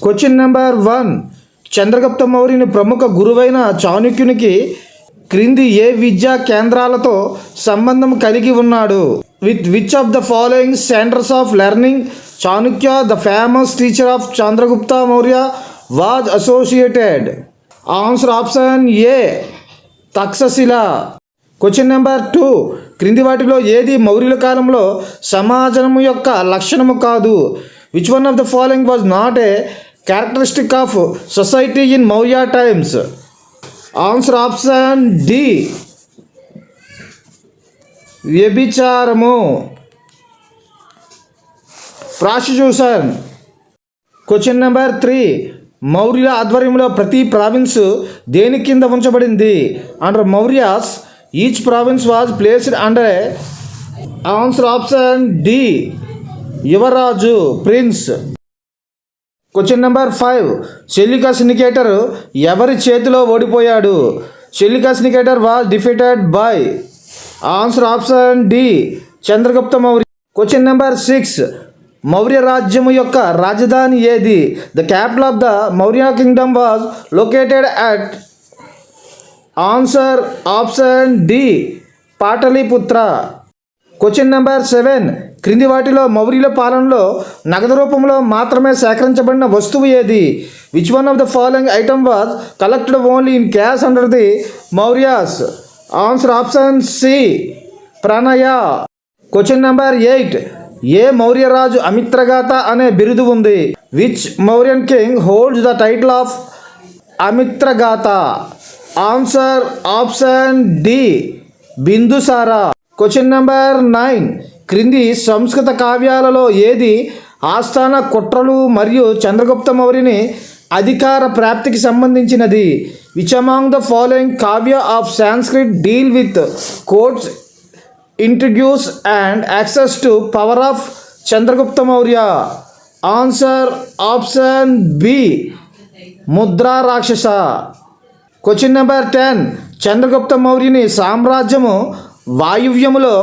Question number 1. Chandragupta మౌర్యుని ప్రముఖ గురువైన చాణక్యునికి క్రింది ఏ విద్యా కేంద్రాలతో సంబంధం కలిగి ఉన్నాడు? With which of the following centres of learning Chanakya the famous teacher of Chandragupta Maurya was associated? Answer option A Takshashila. Question number 2. క్రింది వాటిలో ఏది మౌర్యుల కాలంలో సమాజము యొక్క లక్షణము కాదు? Which one of the following was not a characteristic of society in Maurya times? Answer option D వ్యభిచారము, prostitution. Question number 3. మౌర్యుల ఆధ్వర్యంలో ప్రతి ప్రావిన్స్ దేని కింద ఉంచబడింది? Under Mauryas each province was placed under. Answer option D యువరాజు, prince. Question number 5. Seleucus Nicator ఎవరి చేతిలో ఓడిపోయాడు? Seleucus Nicator was defeated by. Answer option D Chandragupta Maurya. Question number 6. Maurya రాజ్యము యొక్క రాజధాని ఏది? The capital of the Maurya kingdom was located at. Answer option D Pataliputra. Question number 7. క్రింది వాటిలో మౌర్యుల పాలనలో నగదు రూపంలో మాత్రమే సేకరించబడిన వస్తువు ఏది? Which one of the following item was collected only in cash under the Mauryas? Answer option C Pranaya. Question number 8. ఏ మౌర్యరాజు అమిత్రగాత అనే బిరుదు ఉంది? Which Mauryan king holds the title of Amitraghata? Answer option D Bindusara. Question number 9. క్రింది సంస్కృత కావ్యాలలో ఏది ఆస్థాన కుట్రలు మరియు చంద్రగుప్త మౌర్యుని అధికార ప్రాప్తికి సంబంధించినది? Which among the following kavya of Sanskrit deal with courts intrigues and access to power of Chandragupta Maurya? Answer option B Mudra Rakshasa. Question number 10. చంద్రగుప్త మౌర్యుని సామ్రాజ్యము వాయువ్యములో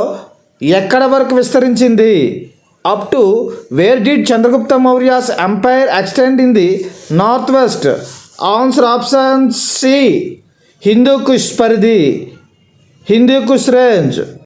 ఎక్కడ వరకు విస్తరించింది? Up to where did Chandragupta Maurya's empire extend in the north west? Answer option C Hindu Kush పరిధి, హిందూ కుష్ range.